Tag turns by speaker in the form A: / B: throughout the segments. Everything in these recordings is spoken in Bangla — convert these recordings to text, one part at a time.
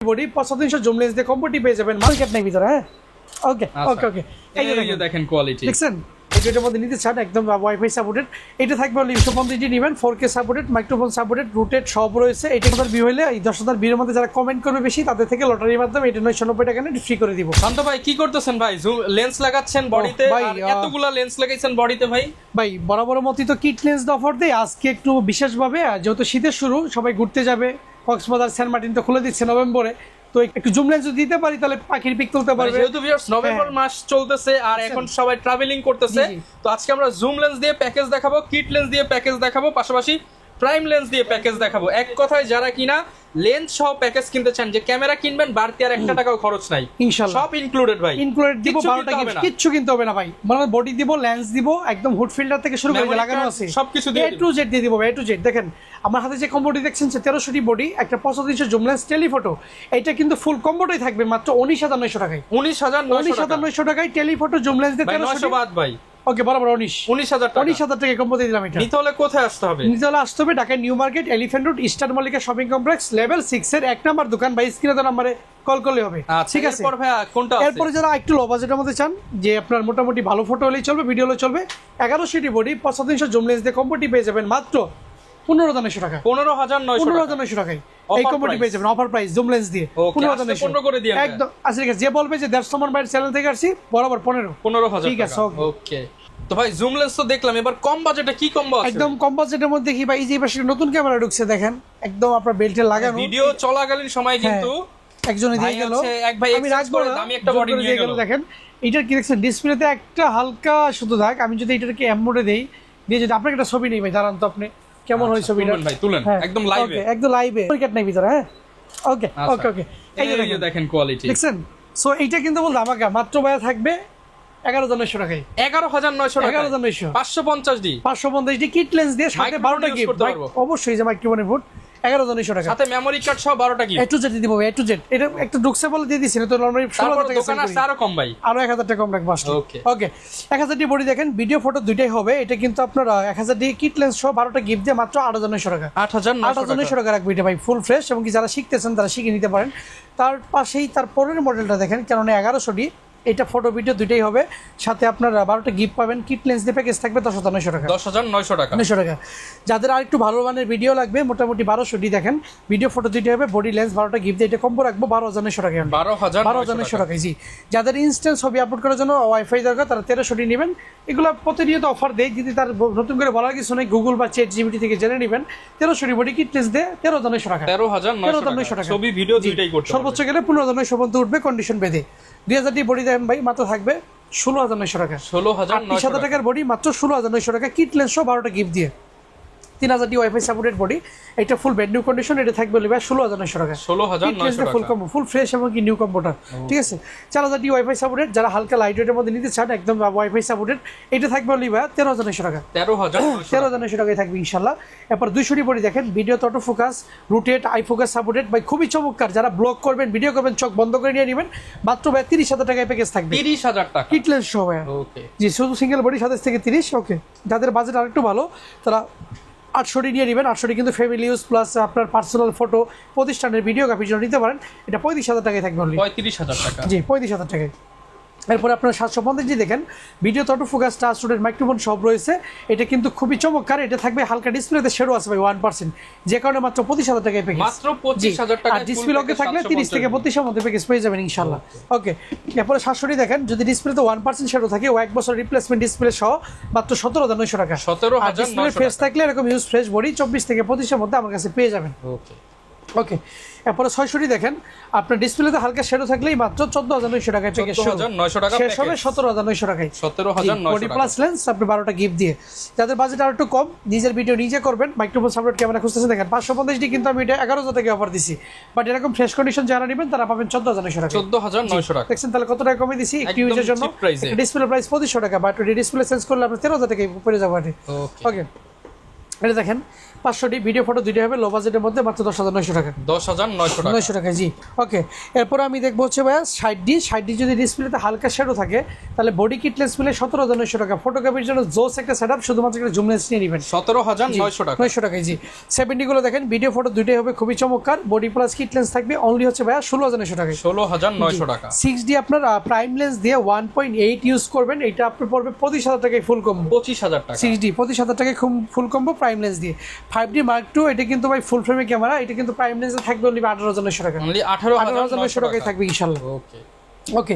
A: বডি 300 জুম লেন্স দিয়ে কম্বোটি পেয়ে যাবেন মার্কেট নাই ভিতরে। হ্যাঁ ওকে ওকে ওকে
B: এই যে দেখেন কোয়ালিটি
A: দেখছেন এটার মধ্যে নিতে চান একদম ওয়াইফাই সাপোর্টেড। এটা থাকবে হলো 150 জি নেবেন 4K supported microphone supported rooted সব রয়েছে। এটা আমাদের ভিউ হলে এই 10,000 ভিউর মধ্যে যারা কমেন্ট করবে বেশি তাদের থেকে লটারির মাধ্যমে এটা 990 টাকা নিয়ে ফ্রি করে দিব।
B: শান্ত ভাই কি করতেছেন ভাই? জুম লেন্স লাগাচ্ছেন বডিতে আর এতগুলা লেন্স লাগাইছেন বডিতে ভাই?
A: ভাই বরাবর মতই তো কিট লেন্স অফার দেই আজকে একটু বিশেষভাবে, যেহেতু শীতের শুরু সবাই ঘুরতে যাবে, কক্সবাজার সেন্ট মার্টিন তো খুলে দিচ্ছে নভেম্বরে, তো একটু জুম লেন্স দিতে পারি তাহলে পাখির পিক তুলতে পারবে।
B: যেহেতু ভিউয়ার্স নভেম্বর মাস চলতেছে আর এখন সবাই ট্রাভেলিং করতেছে, তো আজকে আমরা জুম লেন্স দিয়ে প্যাকেজ দেখাবো, কিট লেন্স দিয়ে প্যাকেজ দেখাবো, পাশাপাশি প্রাইম লেন্স দিয়ে প্যাকেজ দেখাবো। এক কথায় যারা কিনা লেন্স সহ প্যাকেজ কিনতে চান, যে ক্যামেরা কিনবেন বাড়তি আর 1 টাকাও খরচ নাই,
A: ইনশাআল্লাহ
B: সব ইনক্লুডেড ভাই।
A: ইনক্লুডেড দিব 12 টাকা কিচ্ছু কিনতে হবে না ভাই, মানে বডি দিব লেন্স দিব একদম হুড ফিল্টার থেকে শুরু করে লাগানো আছে
B: সবকিছু দিয়ে
A: A to Z দিয়ে দিব। A to Z দেখেন আমার হাতে যে কম্বোটি দেখছেন 1300 বডি একটা 350 জুম লেন্স টেলিফটো, এটা কিন্তু ফুল কম্বোটাই থাকবে মাত্র 19,900 টাকায়।
B: 19,900
A: টাকায় টেলিফটো জুম লেন্স দিয়ে
B: 1300 বাদ ভাই।
A: ওকে বরাবর 19,000 টাকা কম্বো দিয়ে দিলাম। এটা
B: নিতে হলে কোথায় আসতে হবে?
A: নিতে হলে আসতে হবে Dhaka new market elephant road eastern Mallika shopping complex level 6 এর 1 নাম্বার দোকান বা স্ক্রিনে দেওয়া নম্বরে কল করলে হবে। ঠিক আছে,
B: এরপর ভাই কোনটা আছে?
A: এরপর যারা একটু লো বাজেটের মধ্যে চান যে আপনার মোটামুটি ভালো ফটো হলেই চলবে, ভিডিও হলেই চলবে, 1100 বডি 350 জুম লেন্স দিয়ে কম্বোটি পেয়ে যাবেন মাত্র 15,900 টাকা। 15,900 টাকায় এই কম্বোটি পেয়ে যাবেন অফার প্রাইস জুম লেন্স দিয়ে
B: 15,900 করে দিয়ে
A: একদম। আচ্ছা ঠিক আছে, যে বলবে যে 150 মান বাইরের চ্যানেল থেকে আসছি বরাবর
B: 15,000
A: ঠিক আছে
B: ওকে। তো ভাই জুম লেন্স তো দেখলাম, এবার কম বাজেটে কি কম্বো আছে?
A: একদম কম বাজেটের মধ্যে কি ভাই, এই যে পাশে নতুন ক্যামেরা ঢুকছে দেখেন একদম আপনার বেল্টে লাগানো,
B: ভিডিও চলাকালীন সময় কিন্তু
A: একজনে দিয়ে গেল,
B: এক ভাই
A: আমি রাখবো না,
B: আমি একটা বডি নিয়ে গেল।
A: দেখেন এটার কি দেখছেন ডিসপ্লেতে একটা হালকা শুধু দাগ, আমি যদি এটাকে এম মোডে দেই দিয়ে যদি আপনাকে একটা ছবি নেই ভাই দাঁড়ান তো আপনি কেমন হয় ছবিটা
B: ভাই তুলেন একদম লাইভে,
A: একদম লাইভে উইকেট নাই ভিতরে। হ্যাঁ ওকে ওকে ওকে
B: এই যে দেখেন কোয়ালিটি
A: দেখছেন। সো এইটা কিন্তু বলতে আমাকে মাত্র ভাইয়া থাকবে 11,900 টাকায়।
B: 11,900 টাকা
A: 11,900
B: 550 ডি
A: 550 ডি কিট লেন্স দিয়ে সাথে 12টা গিফট অবশ্যই যে মাইক্রোফোনের ফুট 11,900 টাকা
B: সাথে মেমরি কার্ড সহ 12টা গিফট।
A: A to Z দিব A to Z, এটা একটা ঢুকছে বলে দিয়ে দিছি না তো নরমালি 16,000 টাকা
B: দোকান আছে আরো কম ভাই,
A: আরো 1,000 টাকা কম রাখবো আসলে।
B: ওকে
A: ওকে 1,000 ডি বডি দেখেন ভিডিও ফটো দুইটাই হবে, এটা কিন্তু আপনার 1,000 ডি কিট লেন্স সহ 12টা গিফট দিয়ে মাত্র 8,900 টাকা। 8,900 টাকা রাখবো এটা ভাই ফুল ফ্রেশ, এবং কি যারা শিখতেছেন তারা শিখে নিতে পারেন। তার পাশেই তার পরের মডেলটা দেখেন কেননা 1100 ডি, এটা ফটো ভিডিও দুইটাই হবে, সাথে আপনার 12টা গিফট পাবেন, কিট লেন্স দিয়ে প্যাকেজ থাকবে 10,900 টাকা।
B: 10,900
A: টাকা। যাদের আর একটু ভালো মানের ভিডিও লাগবে মোটামুটি 1200 ডি দেখেন ভিডিও ফটো দুইটা হবে, বডি লেন্স 12টা গিফট দিয়ে এটা কম্বো রাখবো 12,900 টাকা। 12,900 টাকা জি। যাদের ইনস্ট্যান্ট ছবি আপলোড করার জন্য ওয়াইফাই দরকার তারা 1300 ডি নেবেন। এগুলো প্রতিনিয়ত অফার দেয়, যদি তার নতুন করে বলার কিছু নেই গুগল বা চ্যাট জিপিটি থেকে জেনে নেবেন। 1300 ডি বডি কিট লেন্স দিয়ে 13,900 টাকা।
B: 13,900 টাকা ছবি ভিডিও দুইটাই করতে
A: সর্বোচ্চ গেলে 15,900 পর্যন্ত উঠবে কন্ডিশন বেঁধে। 2,000 ডি বডি দেন ভাই মাত্র থাকবে 16,900 টাকা। 16,900 টাকার বডি মাত্র 16,900 টাকা কিট লেন্স সহ 12টা গিফট দিয়ে। 3,000 ডি ওয়াইফাই সাপোর্টেড বডি, এটা ফুল ব্র্যান্ড নিউ কন্ডিশন, এটা থাকবে লিবা 16,900 টাকা।
B: 16,900 টাকা
A: ফুল কম্বো ফুল ফ্রেশ এবং কি নিউ কম্বোটা। ঠিক আছে 4,000 ডি ওয়াইফাই সাপোর্টেড, যারা হালকা লাইট ওয়েটের মধ্যে নিতে চান একদম ওয়াইফাই সাপোর্টেড, এটা থাকবে লিবা 13,900 টাকা। 13,900 টাকায় থাকবে ইনশাআল্লাহ। এরপর 200 ডি বডি দেখেন video auto focus rooted I focus supported ভাই খুবই চমৎকার, যারা ব্লগ করবেন ভিডিও করবেন চোখ বন্ধ করে নিয়ে নেবেন মাত্র ভাই 30,000 টাকায় প্যাকেজ থাকবে।
B: 30,000 টাকা
A: কিট লেন্স সহ
B: ওকে
A: জি, শুধু সিঙ্গেল বডি 27 থেকে 30। ওকে যাদের বাজেট আরেকটু ভালো তারা 800 ডি নিয়ে নেবেন। 800 ডি কিন্তু ফ্যামিলি ইউজ প্লাস আপনার পার্সোনাল ফটো প্রতিষ্ঠানের ভিডিওগ্রাফির জন্য নিতে পারেন, এটা 35,000 টাকায় থাকবে।
B: 35,000 টাকা
A: জি 35,000 টাকায়। এরপরে আপনার 750 জি দেখেন video auto focus touch student microphone সব রয়েছে, এটা কিন্তু খুবই চমৎকার, এটা থাকবে হালকা ডিসপ্লেতে শেডো আছে ভাই 1%, যে কারণে মাত্র 25,000 টাকায় প্যাকেজ।
B: মাত্র 25,000 টাকা।
A: আর ডিসপ্লে লকে থাকলে 30 থেকে 32 এর মধ্যে প্যাকেজ পেয়ে যাবেন ইনশাআল্লাহ। ওকে এরপরে 700 ডি দেখেন যদি ডিসপ্লেতে 1% শেডো থাকে ও 1 বছর রিপ্লেসমেন্ট ডিসপ্লে সহ মাত্র 17,900 টাকা।
B: 17,900
A: ফ্রেশ থাকলে এরকম ইউজ ফ্রেশ বডি 24 থেকে 25 এর মধ্যে আমার কাছে পেয়ে যাবেন।
B: ওকে
A: ওকে এরপরে 600 ডি দেখেন আপনার ডিসপ্লেতে হালকা শেডো থাকলেই মাত্র 14,900 টাকায় প্যাকেজ।
B: 14,900 টাকা
A: শেষ হবে 17,900 টাকায়।
B: 17,900
A: বডি প্লাস লেন্স আপনি 12টা গিফট দিয়ে। যাদের বাজেট আর একটু কম নিজের ভিডিও নিজে করবেন মাইক্রোফোন সাপোর্ট ক্যামেরা খুঁজতেছেন দেখেন 550 ডি কিন্তু আমি এটা 11,000 টাকা অফার দিছি, বাট এরকম ফ্রেশ কন্ডিশন যারা নেবেন তারা পাবেন 14,900 টাকা।
B: 14,900 টাকা
A: দেখছেন তাহলে কত টাকা কমে দিছি একটু ইউজের জন্য। ডিসপ্লে প্রাইস 2,500 টাকা, বাট ডিসপ্লে চেঞ্জ করলে আপনি 13,000 টাকায় পড়ে যাবে। ওকে এটা দেখেন 500 ভিডিও ফটো দুইটাই হবে লো বাজেটের মধ্যে মাত্র 10,900 টাকা।
B: 10,900 টাকা।
A: 900 টাকা জি। ওকে, এরপর আমি দেখবো হচ্ছে ভাইয়া 60D যদি ডিসপ্লেতে হালকা শ্যাডো থাকে তাহলে বডি কিট লেন্স মিলে 17,900 টাকা। ফটোগ্রাফির জন্য জোস একটা সেটআপ, শুধুমাত্র একটা জুম লেন্স নিয়ে নেবেন
B: 17,900 টাকা।
A: 900 টাকা জি। 70 গুলো দেখেন ভিডিও ফটো দুইটাই হবে খুবই চমৎকার, বডি প্লাস কিট লেন্স থাকবে অনলি হচ্ছে ভাইয়া 16,900 টাকা।
B: 16,900 টাকা।
A: 6D আপনার প্রাইম লেন্স দিয়ে 1.8 ইউজ করবেন, এটা আপনার পড়বে 25,000 টাকায় ফুল কম্বো।
B: 25,000 টাকা।
A: 6D 25,000 টাকায় ফুল কম্বো প্রাইম লেন্স দিয়ে। 5D Mark II এটা কিন্তু ভাই ফুল ফ্রেমের ক্যামেরা, এটা কিন্তু প্রাইম লেন্সে থাকবে অনলি 18,900 টাকা।
B: অনলি 18,900
A: টাকায় থাকবে ইনশাআল্লাহ।
B: ওকে
A: ওকে,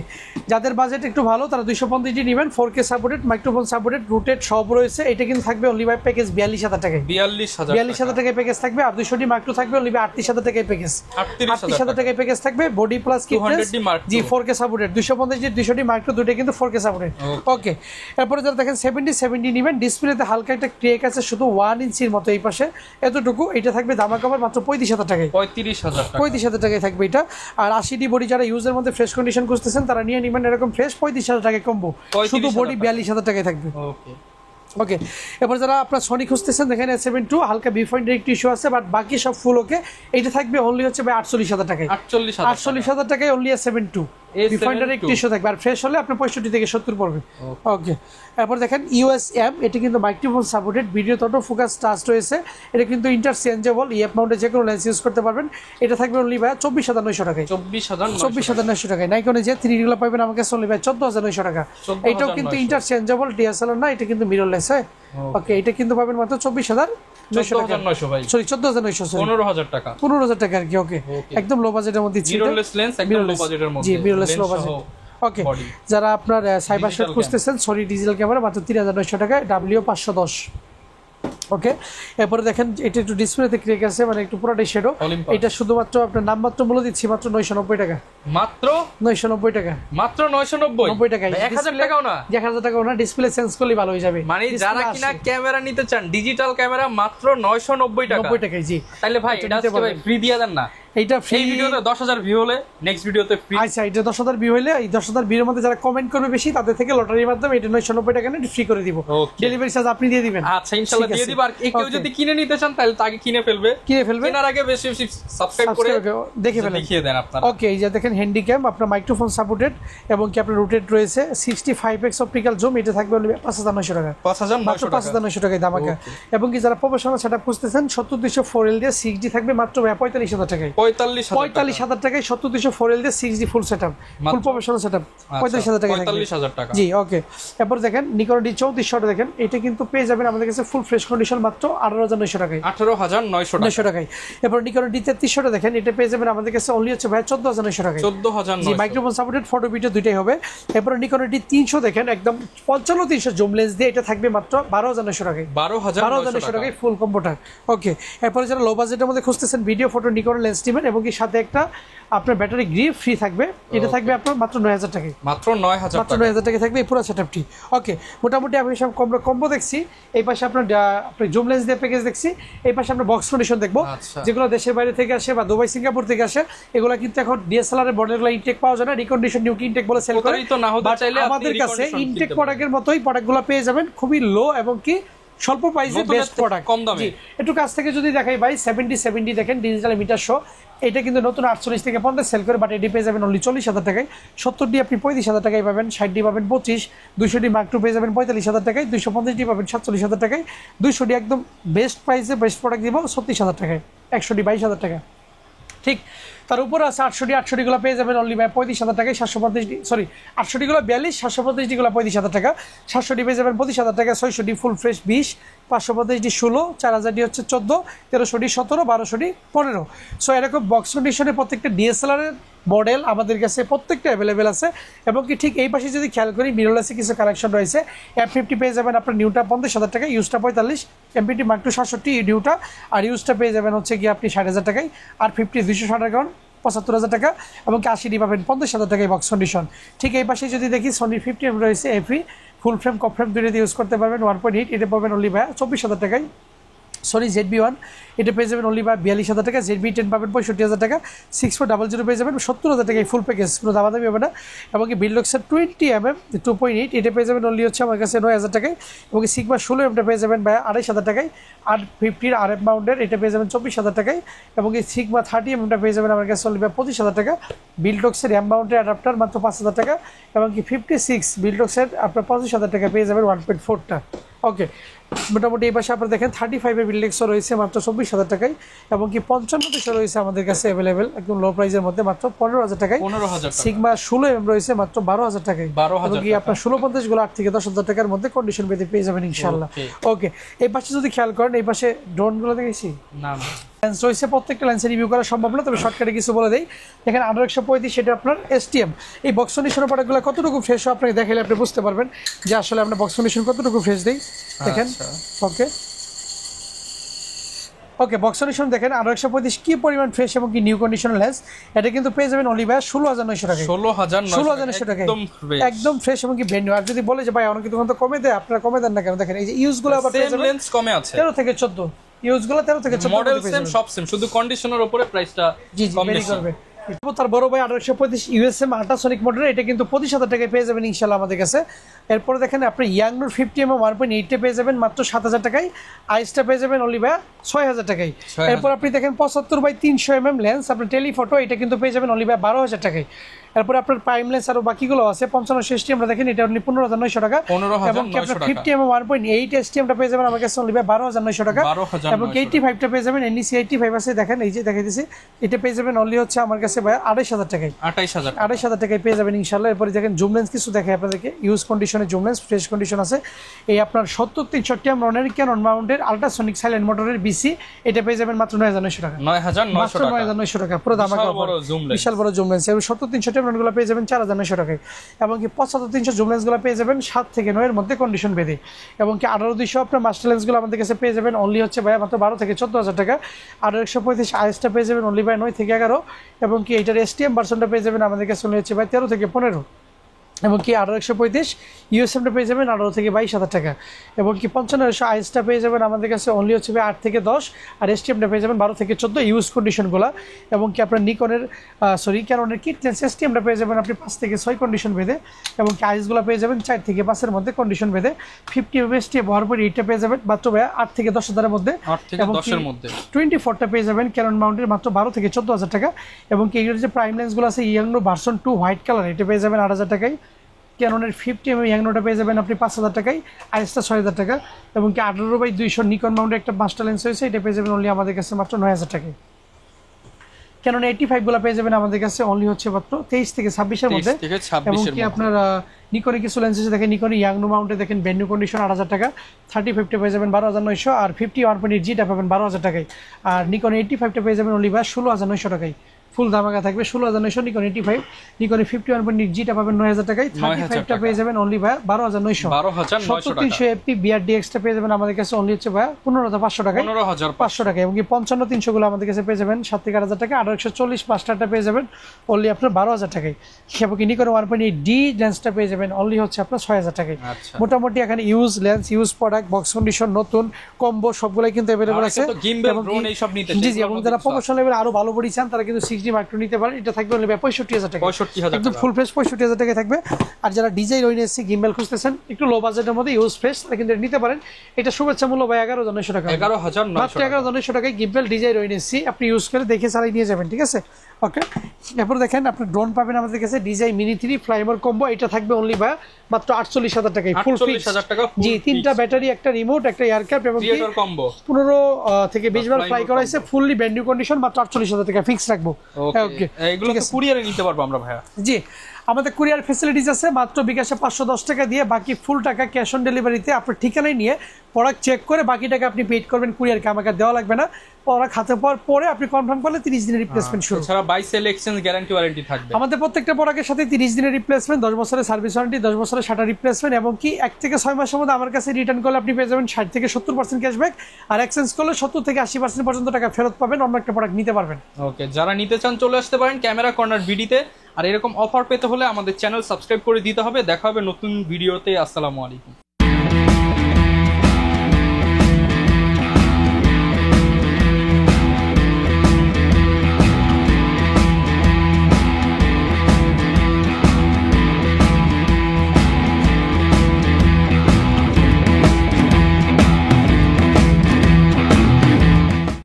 A: যাদের বাজেট একটু ভালো তারা 250D নেবেন, 4K supported, microphone supported, rooted সব রয়েছে। এটা কিন্তু থাকবে অনলি বাই প্যাকেজ 42,000 টাকায়। 42,000 টাকায় প্যাকেজ থাকবে। আর 200D Mark II থাকবে অনলি 38,000 টাকায় প্যাকেজ। 38,000 টাকায় প্যাকেজ থাকবে, বডি প্লাস কিট লেন্স জি 4K supported. 250D 200D Mark II দুটোই কিন্তু 4K সাপোর্টেড। ওকে, এরপরে যারা দেখেন 70D নেবেন, ডিসপ্লেতে হালকা একটা ক্রেক আছে শুধু 1 ইঞ্চির মতো এই পাশে এতটুকু, এটা থাকবে দামা কভার মাত্র 35,000 টাকায়। 35,000 টাকায় থাকবে এটা। আর 80D বডি যারা ইউজের মধ্যে ফ্রেশ কন্ডিশন খুঁজতেছেন তারা নিয়ে নেবেন এরকম ফ্রেশ 35,000 টাকায় কম্বো, শুধু বডি 42,000 টাকায় থাকবে।
B: ওকে
A: ওকে, এরপর যারা আপনার সোনি খুঁজতেছেন দেখেন S7 II হালকা বিফয়েন্ট একটু ইস্যু আছে, বাট বাকি সব ফুল ওকে। এটা থাকবে অনলি হচ্ছে ভাই 48,000 টাকায়। 48,000 টাকায় অনলি S7 II বিফয়েন্টের একটু ইস্যু থাকবে, আর ফ্রেশ হলে আপনার 65 থেকে 70 পড়বে। ওকে, এরপর দেখেন USM, এটা কিন্তু microphone supported, video auto focus touch রয়েছে, এটা কিন্তু ইন্টারচেঞ্জেবল, ইএফ মাউন্টে যে কোনো লেন্স ইউজ করতে পারবেন। এটা থাকবে অনলি ভাই 24,900 টাকায়। 24,900 টাকায়। নাইকনে যে 3D গুলো পাবেন আমার কাছে অনলি ভাই 14,900 টাকা। এটাও কিন্তু ইন্টারচেঞ্জেবল, DSLR না, এটা কিন্তু মিররলেস। ওকে, এটা কিন্তু পাবেন মাত্র 24,900 টাকা। ভাই সরি 14,900,
B: 15,000 টাকা।
A: 15,000 টাকা আর কি। ওকে, একদম লো বাজেটের মধ্যে
B: মিররলেস লেন্স, একদম লো বাজেটের মধ্যে।
A: জি, মিররলেস লো বাজেট। ওকে, যারা আপনার সাইবার শট খুঁজতেছেন সরি ডিজিটাল ক্যামেরা মাত্র 3,900 টাকায়, W510। ওকে, এরপরে দেখেন এটা একটু ডিসপ্লেতে ক্রেক আছে, মানে একটু পুরোটাই শ্যাডো। এটা শুধুমাত্র আপনার নামমাত্র মূল্য দিচ্ছি মাত্র 990 টাকা।
B: মাত্র
A: 990 টাকা।
B: মাত্র 990 টাকা। 1000 টাকাও না,
A: 1000 টাকাও না, ডিসপ্লে চেঞ্জ করলেই ভালো হয়ে যাবে।
B: মানে যারা কিনা ক্যামেরা নিতে চান ডিজিটাল ক্যামেরা মাত্র 990 টাকা।
A: 90 টাকায় জি।
B: তাহলে ভাই এটা ভাই ফ্রি দিয়ে দেন না। এইটা ফ্রি ভিডিওতে 10,000 ভিউ হলে নেক্সট ভিডিওতে ফ্রি।
A: আচ্ছা, এটা 10,000 ভিউ হলে এই 10,000 ভিউর মধ্যে যারা কমেন্ট করবে বেশি তাদের থেকে লটারির মাধ্যমে এটা 990 টাকা নিয়ে ফ্রি করে দিব। ডেলিভারি চার্জ আপনি দিয়ে দিবেন।
B: আচ্ছা, ইনশাআল্লাহ দিয়ে দিব। আর কেউ যদি কিনে নিতে চান তাহলে তাকে কিনে ফেলবে। কেনার আগে বেশি বেশি সাবস্ক্রাইব করে দেখে ফেলেন, দেখিয়ে দেন আপনারা।
A: ওকে, এই যে দেখেন হ্যান্ডিক্যাম, আপনার মাইক্রোফোন সাপোর্টেড এবং কি আপনার রুটেড রয়েছে, 65x অপটিক্যাল জুম, এটা থাকবে অনলি 5,900 টাকা। 5,900 টাকায় দামাকা। এবং কি যারা প্রফেশনাল সেটআপ খুঁজতেছেন 70-200 4L দিয়ে 6D থাকবে মাত্র 45,000 টাকায়। 45,000 টাকায় 70-200 4L দিয়ে 6D ফুল সেটআপ, ফুল প্রফেশনাল সেটআপ 45,000 টাকা।
B: 45,000 টাকা
A: জি। ওকে, এরপর দেখেন নিকন D3400 দেখেন, এটা কিন্তু পেয়ে যাবেন আমাদের কাছে ফুল ফ্রেশ কন্ডিশন মাত্র 18,900 টাকায়।
B: 18,900
A: টাকায়। এরপর নিকন D3300 দেখেন, এটা পেয়ে যাবেন আমাদের কাছে অনলি হচ্ছে ভাই 14,900 টাকায়।
B: 14,900
A: জি, মাইক্রোফোন সাপোর্টেড, ফটো ভিডিও দুইটাই হবে। এরপর নিকন D300 দেখেন, একদম 55-300 জুম লেন্স দিয়ে, এটা থাকবে মাত্র 12,900 টাকায়। 12,900 টাকায় ফুল কম্বোটা। ওকে, এরপর যারা লো বাজেটের মধ্যে খুঁজতেছেন ভিডিও ফটো নিকন লেন্স নেবেন এবং কি সাথে একটা আপনার ব্যাটারি গ্রিপ ফ্রি থাকবে, এটা থাকবে আপনার মাত্র 9,000 টাকায়।
B: মাত্র 9,000
A: টাকায় থাকবে এই পুরো সেটআপটি। ওকে, মোটামুটি আমি সব কম্বো দেখছি। এই পাশে আপনার জুম লেন্স দিয়ে প্যাকেজ দেখছি, এই পাশে আমরা বক্স কন্ডিশন দেখবো, যেগুলো দেশের বাইরে থেকে আসে বা দুবাই সিঙ্গাপুর থেকে আসে। এগুলো কিন্তু এখন DSLR এর মডেলগুলো ইনটেক পাওয়া যায় না, রিকন্ডিশন নিউ ইনটেক বলে সেল করে। আমাদের কাছে ইনটেক প্রোডাক্টের মতোই প্রোডাক্টগুলো পেয়ে যাবেন খুবই লো এবং কি স্বল্প প্রাইসে বেস্ট প্রোডাক্ট,
B: কম দামে।
A: একটু কাছ থেকে যদি দেখাই ভাই 70 দেখেন ডিজিটাল মিটার শো, এটা কিন্তু নতুন 48 থেকে 50 সেল করে, বাট এটি পেয়ে যাবেন অনলি 40,000 টাকায়। 70D আপনি 35,000 টাকায় পাবেন, 60D পাবেন 25, 200D Mark II পেয়ে যাবেন 45,000 টাকায়, 250D পাবেন 47,000 টাকায়, 200D একদম বেস্ট প্রাইসে বেস্ট প্রোডাক্ট দিব 36,000 টাকায়, 100D 22,000 টাকা। ঠিক তার উপরে আছে 800D গুলো পেয়ে যাবেন অনলি 35,000 টাকায়। 750D সরি 800D গুলো 42, 750D গুলো 35,000 টাকা। 700D পেয়ে যাবেন 25,000 টাকা, 600D full fresh 20, 550D 16, 4000D হচ্ছে 14, 1300D 17, 1200D 15। সো এরকম বক্স কন্ডিশনে প্রত্যেকটা DSLR এর মডেল আমাদের কাছে প্রত্যেকটা অ্যাভেলেবেল আছে। এবং কি ঠিক এই পাশে যদি খেয়াল করি মিররলেসে কিছু কালেকশন রয়েছে। M50 পেয়ে যাবেন আপনার নিউটা 50,000 টাকা, ইউজটা 45, M50 Mark II 67 নিউটা, আর ইউজটা পেয়ে যাবেন হচ্ছে গিয়ে আপনি 60,000 টাকায়, আর 50 260 টাকা 75,000 টাকা, এবং 80D পাবেন 50,000 টাকায় বক্স কন্ডিশন। ঠিক এই পাশে যদি দেখি সনি 50M রয়েছে, এফি ফুল ফ্রেম কপ ফ্রেম দুটো ইউজ করতে পারবেন 1.8, এটা পাবেন অনলি 24,000 টাকায়। সরি ZB1 এটা পেয়ে যাবেন অনলি বা 42,000 টাকা, ZB10 পাবেন 65,000 টাকা, 6400 পেয়ে যাবেন 70,000 টাকা, ফুল প্যাকেজ, কোনো দামাদামি হবে না। এবং কি বিল্ডক্সের 20mm 2.8 এটা পেয়ে যাবেন অনলি হচ্ছে আমার কাছে 9,000 টাকায়। এবং কি সিগমা 16 এটা পেয়ে যাবেন 2,500 টাকায়। আর 50 RF মাউন্টের এটা পেয়ে যাবেন 24,000 টাকায়। এবং কি সিগমা 30mm এটা পেয়ে যাবেন আমার কাছে অনলি বা 25,000 টাকা। বিল্ডক্সের এম মাউন্টের অ্যাডাপ্টার মাত্র 5,000 টাকা। এবং কি 56 বিল্ডক্সের আপনার 25,000 টাকা পেয়ে যাবেন 1.4টা। ওকে, মোটামুটি এই পাশে আপনারা দেখেন 35 বিল্ডেক্সও রয়েছে মাত্র 24,000 টাকায়। এবং কি 55 রয়েছে আমাদের কাছে অ্যাভেলেবেল একদম লো প্রাইসের মধ্যে মাত্র 15,000 টাকায়। সিগমা 16mm রয়েছে মাত্র 12,000 টাকায়। এবং কি আপনার 1650 গুলো 8 থেকে 10,000 টাকার মধ্যে কন্ডিশন পেতে পেয়ে যাবেন ইনশাআল্লাহ। ওকে, এই পাশে যদি খেয়াল করেন এই পাশে ড্রোনগুলো দেখেছি না লেন্স রয়েছে, প্রত্যেকটা লেন্সের রিভিউ করা সম্ভব না, তবে শর্টকাটে কিছু বলে দেই। দেখেন 1835 সেটা আপনার STM। এই বক্স কন্ডিশনের প্রোডাক্টগুলো কতটুকু ফ্রেশ আপনাকে দেখালে আপনি বুঝতে পারবেন যে আসলে আমরা বক্স কন্ডিশন কতটুকু ফ্রেশ দেই। দেখেন ওকে ওকে, বক্স কন্ডিশন দেখেন 1835 কি পরিমাণ ফ্রেশ এবং কি নিউ কন্ডিশনাল লেন্স। এটা কিন্তু পেয়ে যাবেন অনলি ভাই 16,900 টাকায়। 16,900 টাকায় একদম ফ্রেশ এবং কি ব্র্যান্ড নিউ। আর যদি বলে যে ভাই অনেক দোকান তো কমে দেয়, আপনারা কমে দেন না কেন? দেখেন এই যে ইউজগুলো আবার পেয়ে যাবেন
B: লেন্স কমে আছে
A: 13 থেকে 14, ইউজগুলো 13 থেকে 14
B: মডেল সেম সব সেম, শুধু কন্ডিশনের উপরে প্রাইসটা
A: কম করবে। তার বড় ভাই 1835 USM আল্ট্রাসনিক মডেল, এটা কিন্তু 25,000 টাকায় পেয়ে যাবেন ইনশাআল্লাহ আমাদের কাছে। এরপরে দেখেন আপনি ইয়াংনুর 50mm 1.8 পেয়ে যাবেন মাত্র 7,000 টাকায়। আইসটা পেয়ে যাবেন অনলি ভাই 6,000 টাকায়। এরপর আপনি দেখেন 75/300mm লেন্স আপনার টেলিফটো, এটা কিন্তু পেয়ে যাবেন অনলি ভাই 12,000 টাকায়। এরপর আপনার প্রাইম লেন্স আরো বাকিগুলো আছে 55-60 আমরা দেখেন এটা আপনি 15,900 টাকা। এবং কি আপনার 50mm 1.8 STMটা পেয়ে যাবেন আমার কাছে অনলি ভাই 12,900 টাকা। এবং 85টা পেয়ে যাবেন NEC 85 আছে, দেখেন এই যে দেখাই দিছি, এটা পেয়ে যাবেন অনলি হচ্ছে আমার কাছে ভাই 28,000 টাকায়। 28,000 টাকায় পেয়ে যাবেন ইনশাআল্লাহ। এরপর দেখেন জুম লেন্স কিছু দেখাই আপনাদেরকে, ইউজ কন্ডিশনে জুম লেন্স ফ্রেশ কন্ডিশন আছে। এই আপনার 70-360 রনের ক্যানন মাউন্টের আল্ট্রাসনিক সাইলেন্ট মোটরের BC, এটা পেয়ে যাবেন মাত্র 9,900 টাকা। 9,900 টাকা পুরো দামাকা বিশাল বড় জুম লেন্স। এবং 70-360 রনগুলো পেয়ে যাবেন 4,900 টাকায়। এবং কি 75-300 জুম লেন্সগুলো পেয়ে যাবেন 7 থেকে 9 এর মধ্যে কন্ডিশন বেঁধে। এবং কি 18-200 আপনার মাস্টার লেন্সগুলো আমাদের কাছে পেয়ে যাবেন অনলি হচ্ছে ভাই মাত্র 12 থেকে 14,000 টাকা। 1835 আইএসটা পেয়ে যাবেন অনলি ভাই 9 থেকে 11। এবং কি এটার STM ভার্সনটা পেয়ে যাবেন আমাদের কাছে অনলি হচ্ছে ভাই 13 থেকে 15। এবং কি 1835 USMটা পেয়ে যাবেন 18 থেকে 22,000 টাকা। এবং কি 5500 আইএসটা পেয়ে যাবেন আমাদের কাছে অনলি হচ্ছে 8 থেকে 10, আর STMটা পেয়ে যাবেন 12 থেকে 14 ইউজ কন্ডিশনগুলো। এবং কি আপনার নিকনের ক্যাননের কিট লেন্স STMটা পেয়ে যাবেন আপনি 5 থেকে 6 কন্ডিশন বেঁধে। এবং কি আইসগুলো পেয়ে যাবেন 4 থেকে 5-এর মধ্যে কন্ডিশন বেঁধে। 50 STM ভরপুর এইটা পেয়ে যাবেন মাত্র 8 থেকে 10,000 এর মধ্যে। 24টা পেয়ে যাবেন ক্যানন মাউন্টের মাত্র 12 থেকে 14,000 টাকা। এবং কি এর যে প্রাইম লেন্সগুলো আছে ইয়াংনো ভার্সন 2 হোয়াইট কালার, এটা পেয়ে যাবেন 8,000 টাকায়। ক্যাননের 50mm ইয়াংনোটা পেয়ে যাবেন আপনি 5,000 টাকায়, আইএসটা 6,000 টাকা। এবং কি 18/200 নিকন মাউন্টের একটা মাস্টার লেন্স হয়েছে, এটা পেয়ে যাবেন অনলি আমাদের কাছে মাত্র 9,000 টাকায়। ক্যানন 85 গুলো পেয়ে যাবেন আমাদের কাছে অনলি হচ্ছে মাত্র 23 থেকে 26 এর মধ্যে। এবং কি আপনার নিকনে কিছু লেন্স আছে দেখেন, নিকনে ইয়াংনো মাউন্টে দেখেন ব্যান্ড কন্ডিশন 8,000 টাকা। 30-50 পেয়ে যাবেন 12,900, আর 50-1.8Gটা পাবেন 12,000 টাকায়। আর নিকন 85টা পেয়ে যাবেন অনলি ভাই 16,900 টাকায়। ফুল ধামাকা থাকবে 16,900 নিকন 85। নিকনে 51.8Gটা পাবেন 9,000 টাকায়। 35টা পেয়ে যাবেন অনলি ভাই 12,900। 70-300 FP BRDX-টা পেয়ে যাবেন আমাদের কাছে অনলি হচ্ছে ভাই 15,500 টাকায়। 15,500 টাকা। এবং কি 55-300 গুলো আমাদের কাছে পেয়ে যাবেন 7 থেকে 8,000 টাকা। 1840 মাস্টারটা পেয়ে যাবেন অনলি আপনার 12,000 টাকায়। এবং কি নিকন 1.8D লেন্সটা পেয়ে যাবেন অনলি হচ্ছে আপনার 6,000 টাকায়। মোটামুটি এখানে use lens, use product, box condition, নতুন কম্বো সবগুলাই কিন্তু अवेलेबल আছে। এবং যারা প্রমোশন লেভেল আরো ভালো বডি চান তারা কিন্তু 6D Mark II নিতে পারেন। এটা থাকবে অনলি 65,000 টাকা। একদম ফুল ফ্রেশ 65,000 টাকায় থাকবে। আর যারা ডিজাই রইনেসি গিম্বেল খুঁজতেছেন একটু লো বাজেটের মধ্যে ইউজ ফ্রেশ, তারা কিন্তু নিতে পারেন। এটা শুভেচ্ছা মূল্য ভাই 11,900 টাকা। 11,900 টাকায় গিম্বেল ডিজাই রইনেসি আপনি ইউজ করে দেখে চালাই নিয়ে যাবেন, ঠিক আছে? ওকে, এরপর দেখেন আপনি ড্রোন পাবেন আমাদের কাছে ডিজাই মিনি 3 ফ্লাইমোর কম্বো, এটা থাকবে অনলি ভাই মাত্র 48,000 টাকায়। ফুল ফিক্স জি, 3টা ব্যাটারি, একটা রিমোট, একটা এয়ার ক্যাপ এবং 15 থেকে 20 বার ফ্লাই করা হয়েছে, ফুললি ব্র্যান্ড নিউ কন্ডিশন, মাত্র 48,000 টাকা ফিক্স রাখবো। ওকে,
B: এগুলো কুরিয়ারে নিতে পারবো আমরা ভাইয়া?
A: জি, আমাদের কুরিয়ার ফ্যাসিলিটিস আছে। মাত্র বিকাশে 510 টাকা দিয়ে বাকি ফুল টাকা ক্যাশ অন ডেলিভারিতে আপনার ঠিকানায় নিয়ে প্রোডাক্ট চেক করে বাকি টাকা আপনি পেড করবেন। কুরিয়ারকে আমাকে দেওয়া লাগবে না। প্রোডাক্ট হাতে পাওয়ার পরে আপনি কনফার্ম করলে 30 দিনের রিপ্লেসমেন্ট শুরু।
B: এছাড়া buy sell exchange guarantee warranty থাকবে আমাদের
A: প্রত্যেকটা প্রোডাক্টের সাথে। 30 দিনের রিপ্লেসমেন্ট, 10 বছরের সার্ভিস ওয়ারেন্টি, 10 বছরের শাটার রিপ্লেসমেন্ট। এবং কি 1 থেকে 6 মাসের মধ্যে আমার কাছে রিটার্ন করলে আপনি পেয়ে যাবেন 60 থেকে 70% ক্যাশব্যাক। আর এক্সচেঞ্জ করলে 70 থেকে 80% পর্যন্ত টাকা ফেরত পাবেন, অন্য একটা প্রোডাক্ট নিতে পারবেন।
B: ওকে, যারা নিতে চান চলে আসতে পারেন ক্যামেরা কর্নার বিডিতে। আর এরকম অফার পেতে হলে আমাদের চ্যানেল সাবস্ক্রাইব করে দিতে হবে। দেখা হবে নতুন ভিডিওতে। আসসালামু আলাইকুম।